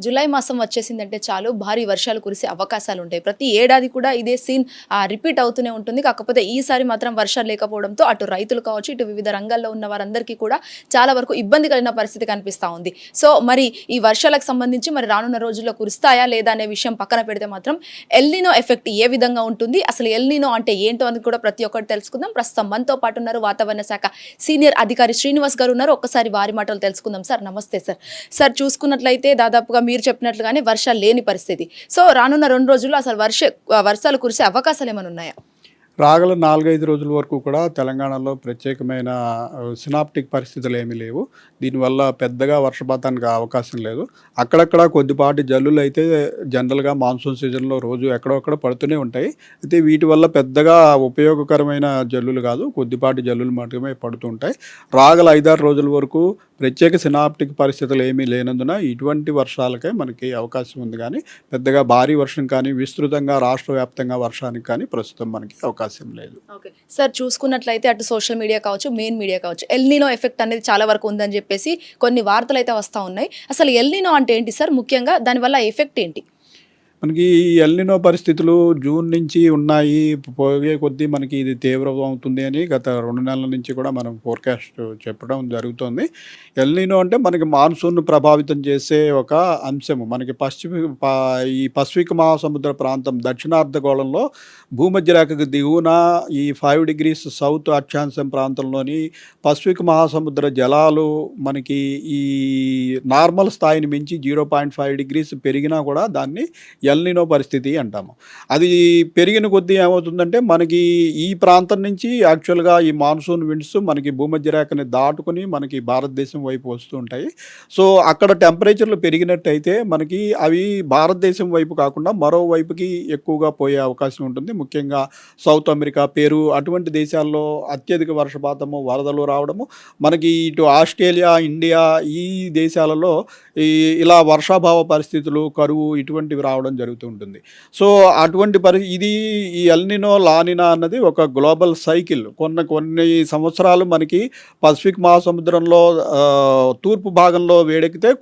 July మాసం వచ్చేసిందంటే చాలు భారీ వర్షాలు కురిసే అవకాశాలు ఉంటాయి. ప్రతి ఏడాది కూడా ఇదే సీన్ రిపీట్ అవుతూనే ఉంటుంది. కాకపోతే ఈసారి మాత్రం వర్షాలు లేకపోవడంతో అటు రైతులు కావచ్చు, ఇటు వివిధ రంగాల్లో ఉన్న వారందరికీ కూడా చాలా వరకు ఇబ్బంది కలిగిన పరిస్థితి కనిపిస్తా ఉంది. సో మరి ఈ వర్షాలకు సంబంధించి మరి రానున్న రోజుల్లో కురుస్తాయా లేదా అనే విషయం పక్కన పెడితే మాత్రం ఎల్నినో ఎఫెక్ట్ ఏ విధంగా ఉంటుంది, అసలు ఎల్నినో అంటే ఏంటో అని కూడా ప్రతి ఒక్కటి తెలుసుకుందాం. ప్రస్తుతం మనతో పాటు ఉన్నారు వాతావరణ శాఖ సీనియర్ అధికారి శ్రీనివాస్ గారు ఉన్నారు. ఒక్కసారి వారి మాటలు తెలుసుకుందాం. సార్ నమస్తే సార్. సార్ చూసుకున్నట్లయితే దాదాపుగా మీరు చెప్పినట్లుగానే వర్షాలు లేని పరిస్థితి. సో రానున్న 2 రోజుల్లో అసలు వర్షాలు కురిసే అవకాశాలు ఏమైనా ఉన్నాయా? రాగల 4-5 రోజుల వరకు కూడా తెలంగాణలో ప్రత్యేకమైన సినాప్టిక్ పరిస్థితులు ఏమీ లేవు. దీనివల్ల పెద్దగా వర్షపాతానికి అవకాశం లేదు. అక్కడక్కడ కొద్దిపాటి జల్లులు అయితే జనరల్గా మాన్సూన్ సీజన్లో రోజు ఎక్కడొక్కడ పడుతూనే ఉంటాయి. అయితే వీటి వల్ల పెద్దగా ఉపయోగకరమైన జల్లులు కాదు, కొద్దిపాటి జల్లులు మాత్రమే పడుతూ ఉంటాయి. రాగల 5-6 రోజుల వరకు ప్రత్యేక సినాప్టిక్ పరిస్థితులు ఏమీ లేనందున ఇటువంటి వర్షాలకే మనకి అవకాశం ఉంది. కానీ పెద్దగా భారీ వర్షం కానీ విస్తృతంగా రాష్ట్ర వ్యాప్తంగా వర్షానికి కానీ ప్రస్తుతం మనకి అవకాశం లేదు. ఓకే సార్, చూసుకున్నట్లయితే అటు సోషల్ మీడియా కావచ్చు, మెయిన్ మీడియా కావచ్చు, ఎల్నినో ఎఫెక్ట్ అనేది చాలా వరకు ఉందని చెప్పేసి కొన్ని వార్తలు అయితే వస్తూ ఉన్నాయి. అసలు ఎల్నినో అంటే ఏంటి సార్? ముఖ్యంగా దానివల్ల ఎఫెక్ట్ ఏంటి? మనకి ఎల్నినో పరిస్థితులు జూన్ నుంచి ఉన్నాయి. పోయే కొద్దీ మనకి ఇది తీవ్రం అవుతుంది అని గత 2 నెలల నుంచి కూడా మనం ఫోర్కాస్ట్ చెప్పడం జరుగుతుంది. ఎల్నినో అంటే మనకి మాన్సూన్ను ప్రభావితం చేసే ఒక అంశము. మనకి ఈ పసిఫిక్ మహాసముద్ర ప్రాంతం దక్షిణార్ధగోళంలో భూమధ్య రేఖకు దిగువన ఈ 5 degrees సౌత్ అక్షాంశం ప్రాంతంలోని పసిఫిక్ మహాసముద్ర జలాలు మనకి ఈ నార్మల్ స్థాయిని మించి 0.5 degrees పెరిగినా కూడా దాన్ని ఎల్నినో పరిస్థితి అంటాము. అది పెరిగిన కొద్దీ ఏమవుతుందంటే మనకి ఈ ప్రాంతం నుంచి యాక్చువల్గా ఈ మాన్సూన్ విండ్స్ మనకి భూమధ్య రేఖని దాటుకుని మనకి భారతదేశం వైపు వస్తూ ఉంటాయి. సో అక్కడ టెంపరేచర్లు పెరిగినట్టయితే మనకి అవి భారతదేశం వైపు కాకుండా మరో వైపుకి ఎక్కువగా పోయే అవకాశం ఉంటుంది. ముఖ్యంగా సౌత్ అమెరికా, పెరు అటువంటి దేశాల్లో అత్యధిక వర్షపాతము, వరదలు రావడము, మనకి ఇటు ఆస్ట్రేలియా, ఇండియా ఈ దేశాలలో ఇలా వర్షాభావ పరిస్థితులు, కరువు ఇటువంటివి రావడం జరుగుతూ ఉంటుంది. సో అటువంటి ఇది ఈ ఎల్నినో, లానినా అన్నది ఒక గ్లోబల్ సైకిల్. కొన్ని సంవత్సరాలు మనకి పసిఫిక్ మహాసముద్రంలో తూర్పు భాగంలో వేడెక్కితే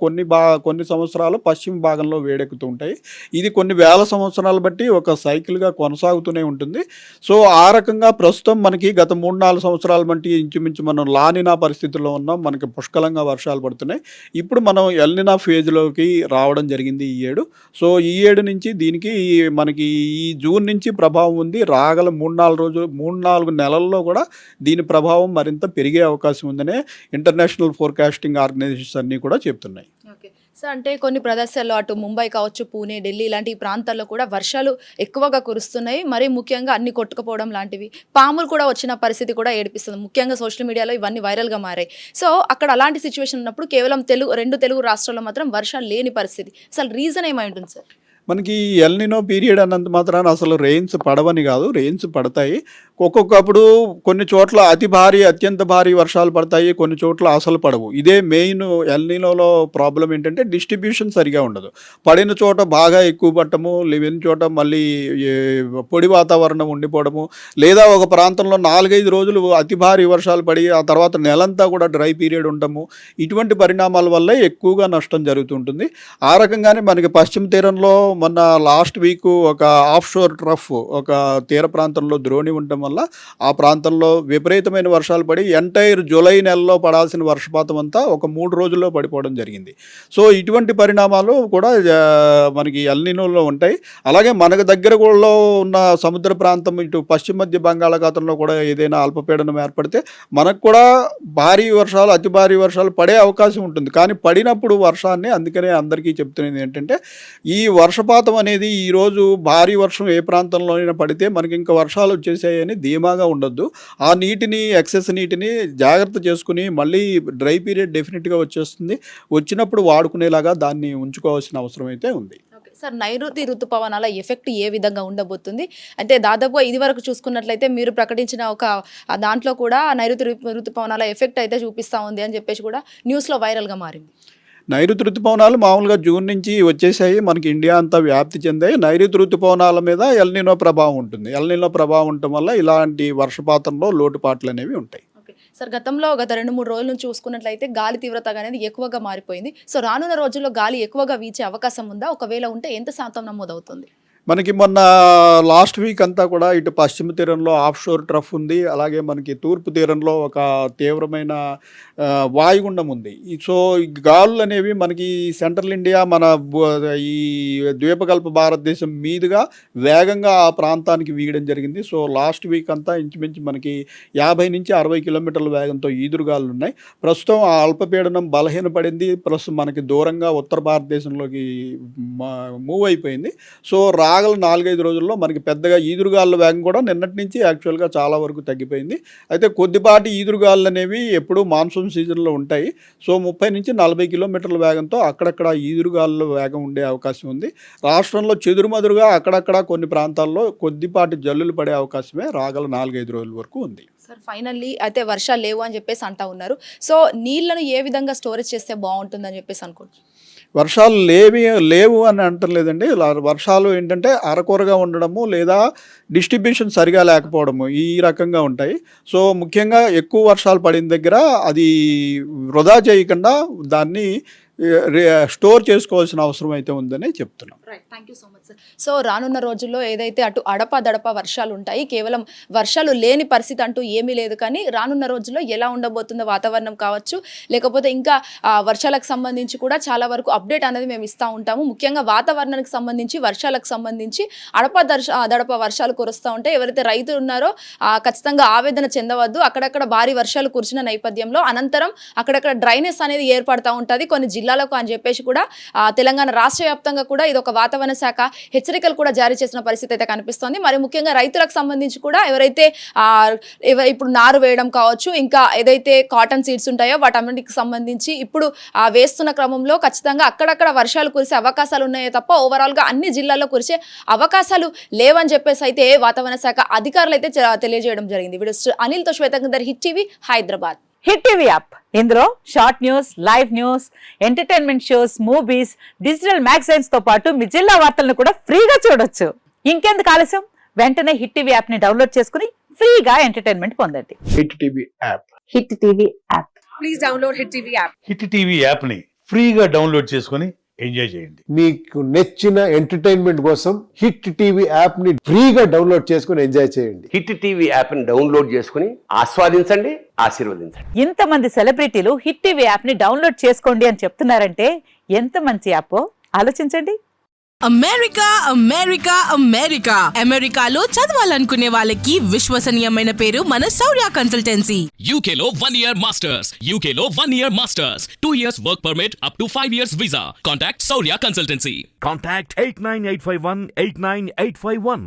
కొన్ని సంవత్సరాలు పశ్చిమ భాగంలో వేడెక్కుతూ ఉంటాయి. ఇది కొన్ని వేల సంవత్సరాలు బట్టి ఒక సైకిల్గా కొనసాగుతూనే ఉంటుంది. సో ఆ రకంగా ప్రస్తుతం మనకి గత 3-4 సంవత్సరాల బట్టి ఇంచుమించు మనం లానినా పరిస్థితుల్లో ఉన్నాం. మనకి పుష్కలంగా వర్షాలు పడుతున్నాయి. ఇప్పుడు మనం ఎల్నినా ఫేజ్లోకి రావడం జరిగింది ఈ ఏడు. సో ఈ ఏడు నుంచి దీనికి మనకి ఈ జూన్ నుంచి ప్రభావం ఉంది. రాగల 3-4 నెలల్లో కూడా దీని ప్రభావం మరింత పెరిగే అవకాశం ఉందనే ఇంటర్నేషనల్ ఫోర్కాస్టింగ్ ఆర్గనైజేషన్స్ అన్నీ కూడా చెప్తున్నాయి. ఓకే సార్, అంటే కొన్ని ప్రదేశాల్లో అటు ముంబై కావచ్చు, పూణే, ఢిల్లీ ఇలాంటి ప్రాంతాల్లో కూడా వర్షాలు ఎక్కువగా కురుస్తున్నాయి. మరీ ముఖ్యంగా అన్ని కొట్టుకుపోవడం లాంటివి, పాములు కూడా వచ్చిన పరిస్థితి కూడా ఏడిపిస్తుంది. ముఖ్యంగా సోషల్ మీడియాలో ఇవన్నీ వైరల్గా మారాయి. సో అక్కడ అలాంటి సిచ్యువేషన్ ఉన్నప్పుడు కేవలం 2 తెలుగు రాష్ట్రాల్లో మాత్రం వర్షాలు లేని పరిస్థితి. అసలు రీజన్ ఏమై ఉంటుంది సార్? మనకి ఎల్నినో పీరియడ్ అన్నంత మాత్రాన అసలు రెయిన్స్ పడవని కాదు, రెయిన్స్ పడతాయి. ఒక్కొక్కప్పుడు కొన్ని చోట్ల అత్యంత భారీ వర్షాలు పడతాయి, కొన్ని చోట్ల అసలు పడవు. ఇదే మెయిన్ ఎల్నినోలో ప్రాబ్లం ఏంటంటే డిస్ట్రిబ్యూషన్ సరిగా ఉండదు. పడిన చోట బాగా ఎక్కువ పట్టము, లేని చోట మళ్ళీ పొడి వాతావరణం ఉండిపోవడము, లేదా ఒక ప్రాంతంలో 4-5 రోజులు అతి భారీ వర్షాలు పడి ఆ తర్వాత నెలంతా కూడా డ్రై పీరియడ్ ఉండము. ఇటువంటి పరిణామాల వల్ల ఎక్కువగా నష్టం జరుగుతుంటుంది. ఆ రకంగానే మనకి పశ్చిమ తీరంలో మొన్న లాస్ట్ వీక్ ఒక ఆఫ్ షోర్ ట్రఫ్ ఒక తీర ప్రాంతంలో ద్రోణి ఉండటం వల్ల ఆ ప్రాంతంలో విపరీతమైన వర్షాలు పడి ఎంటైర్ జూలై నెలలో పడాల్సిన వర్షపాతం అంతా ఒక 3 రోజుల్లో పడిపోవడం జరిగింది. సో ఇటువంటి పరిణామాలు కూడా మనకి ఎల్నినోలో ఉంటాయి. అలాగే మనకు దగ్గర కూడా ఉన్న సముద్ర ప్రాంతం ఇటు పశ్చిమ మధ్య బంగాళాఖాతంలో కూడా ఏదైనా అల్పపీడనం ఏర్పడితే మనకు కూడా అతి భారీ వర్షాలు పడే అవకాశం ఉంటుంది. కానీ పడినప్పుడు వర్షాన్ని, అందుకనే అందరికీ చెప్తున్నది ఏంటంటే ఈ వర్షపాతం అనేది ఈరోజు భారీ వర్షం ఏ ప్రాంతంలోనైనా పడితే మనకి ఇంకా వర్షాలు వచ్చేసాయని ధీమాగా ఉండొద్దు. ఆ ఎక్సెస్ నీటిని జాగ్రత్త చేసుకుని మళ్ళీ డ్రై పీరియడ్ డెఫినెట్గా వచ్చేస్తుంది. వచ్చినప్పుడు వాడుకునేలాగా దాన్ని ఉంచుకోవాల్సిన అవసరం అయితే ఉంది. సార్, నైరుతి ఋతుపవనాల ఎఫెక్ట్ ఏ విధంగా ఉండబోతుంది? అంటే దాదాపుగా ఇది వరకు చూసుకున్నట్లయితే మీరు ప్రకటించిన ఒక దాంట్లో కూడా నైరుతి ఋతుపవనాల ఎఫెక్ట్ అయితే చూపిస్తూ ఉంది అని చెప్పేసి కూడా న్యూస్లో వైరల్గా మారింది. నైరుతి ఋతుపవనాలు మామూలుగా జూన్ నుంచి వచ్చేసాయి, మనకి ఇండియా అంతా వ్యాప్తి చెందాయి. నైరుతి ఋతుపవనాల మీద ఎల్నినో ప్రభావం ఉంటుంది. ఎల్నినో ప్రభావం ఉండటం వల్ల ఇలాంటి వర్షపాతంలో లోటుపాట్లు అనేవి ఉంటాయి. సార్ గతంలో గత 2-3 రోజుల నుంచి చూసుకున్నట్లయితే గాలి తీవ్రత అనేది ఎక్కువగా మారిపోయింది. సో రానున్న రోజుల్లో గాలి ఎక్కువగా వీచే అవకాశం ఉందా? ఒకవేళ ఉంటే ఎంత శాతం నమోదవుతుంది? మనకి మొన్న లాస్ట్ వీక్ అంతా కూడా ఇటు పశ్చిమ తీరంలో ఆఫ్‌షోర్ ట్రఫ్ ఉంది. అలాగే మనకి తూర్పు తీరంలో ఒక తీవ్రమైన వాయుగుండం ఉంది. సో, ఈ గాలులనేవి మనకి సెంట్రల్ ఇండియా మన ఈ ద్వీపకల్ప భారతదేశం మీదుగా వేగంగా ఆ ప్రాంతానికి వీయడం జరిగింది. సో, లాస్ట్ వీక్ అంతా ఇంచుమించు మనకి 50-60 కిలోమీటర్ల వేగంతో ఈదురుగాలులున్నాయి. ప్రస్తుతం ఆ అల్పపీడనం బలహీనపడింది. ప్రస్తుతం మనకి దూరంగా ఉత్తర భారతదేశంలోకి మూవ్ అయిపోయింది. సో, రాగల 4-5 రోజుల్లో మనకి పెద్దగా ఈదురుగాలుల వేగం కూడా నిన్నటి నుంచి యాక్చువల్‌గా చాలా వరకు తగ్గిపోయింది. అయితే కొద్దిపాటి ఈదురుగాలులనేవి ఎప్పుడూ మాన్సూన్ సీజన్‌లో ఉంటాయి. సో, 30-40 కిలోమీటర్ల వేగంతో అక్కడక్కడ ఈదురుగాలుల వేగం ఉండే అవకాశం ఉంది. రాష్ట్రంలో చెదురుమదురుగా అక్కడక్కడ కొన్ని ప్రాంతాల్లో కొద్దిపాటి జల్లులు పడే అవకాశమే రాగల 4-5 రోజుల వరకు ఉంది. సార్ ఫైనల్లీ అయితే వర్షాలు లేవు అని చెప్పేసి అంటా ఉన్నారు. సో నీళ్లను ఏ విధంగా స్టోరేజ్ చేస్తే బాగుంటుందని చెప్పేసి అనుకోవచ్చు? వర్షాలు లేవు అని అంటలేదండి. వర్షాలు ఏంటంటే అరకొరగా ఉండడము లేదా డిస్ట్రిబ్యూషన్ సరిగా లేకపోవడము ఈ రకంగా ఉంటాయి. సో, ముఖ్యంగా ఎక్కువ వర్షాలు పడిన దగ్గర అది వృధా చేయకుండా దాన్ని స్టోర్ చేసుకోవాల్సిన అవసరం అయితే ఉందని చెప్తున్నాం. Right, thank you so much sir. So రానున్న రోజుల్లో ఏదైతే అటు అడపదడప వర్షాలు ఉంటాయి, కేవలం వర్షాలు లేని పరిస్థితి అంటూ ఏమీ లేదు, కానీ రానున్న రోజుల్లో ఎలా ఉండబోతుందో వాతావరణం కావచ్చు, లేకపోతే ఇంకా వర్షాలకు సంబంధించి కూడా చాలా వరకు అప్డేట్ అనేది మేము ఇస్తూ ఉంటాము. ముఖ్యంగా వాతావరణానికి సంబంధించి, వర్షాలకు సంబంధించి దడప వర్షాలు కురుస్తూ ఉంటాయి. ఎవరైతే రైతులు ఉన్నారో ఖచ్చితంగా ఆవేదన చెందవద్దు. అక్కడక్కడ భారీ వర్షాలు కురిసిన నేపథ్యంలో అనంతరం అక్కడక్కడ డ్రైనెస్ అనేది ఏర్పడుతూ ఉంటుంది కొన్ని జిల్లాలకు అని చెప్పేసి కూడా తెలంగాణ రాష్ట్ర వ్యాప్తంగా కూడా ఇది ఒక వాతావరణ శాఖ హెచ్చరికలు కూడా జారీ చేసిన పరిస్థితి అయితే కనిపిస్తోంది. మరి ముఖ్యంగా రైతులకు సంబంధించి కూడా ఎవరైతే ఇప్పుడు నారు వేయడం కావచ్చు, ఇంకా ఏదైతే కాటన్ సీడ్స్ ఉంటాయో వాటన్నిటికి సంబంధించి ఇప్పుడు వేస్తున్న క్రమంలో ఖచ్చితంగా అక్కడక్కడ వర్షాలు కురిసే అవకాశాలు ఉన్నాయో తప్ప ఓవరాల్గా అన్ని జిల్లాల్లో కురిసే అవకాశాలు లేవని చెప్పేసి అయితే వాతావరణ శాఖ అధికారులు అయితే తెలియజేయడం జరిగింది. వీడియో అనిల్తో శ్వేతంగర్, hit TV, Hyderabad. Hit TV app, ఇందులో short news, live news, entertainment shows, movies, digital magazines తో పాటు మీ జిల్లా వార్తలను కూడా ఫ్రీగా చూడొచ్చు. ఇంకెందుకు ఆలస్యం, వెంటనే హిట్ టీవీ యాప్ ని డౌన్లోడ్ చేసుకుని ఫ్రీగా ఎంటర్టైన్మెంట్ పొందండి. Hit TV app. Hit TV app. Please download hit TV app. Hit TV యాప్ని ఫ్రీగా డౌన్లోడ్ చేసుకొని ఎంజాయ్ చేయండి. మీకు నచ్చిన ఎంటర్టైన్మెంట్ కోసం హిట్ టీవీ యాప్ ని ఫ్రీగా డౌన్లోడ్ చేసుకుని ఎంజాయ్ చేయండి. హిట్ టీవీ యాప్ ని డౌన్లోడ్ చేసుకుని ఆస్వాదించండి, ఆశీర్వదించండి. ఇంతమంది సెలబ్రిటీలు హిట్ టీవీ యాప్ ని డౌన్లోడ్ చేసుకోండి అని చెప్తున్నారంటే ఎంత మంచి యాప్ ఆలోచించండి. అమెరికా అమెరికా అమెరికా అమెరికాలో చదవాలనుకునే వాళ్ళకి విశ్వసనీయమైన పేరు మన శౌర్య కన్సల్టెన్సీ. UK లో 1 year masters. UK లో 1 year masters. 2 years work permit up to 5 years visa. Contact Saurya Consultancy. Contact 89851 89851.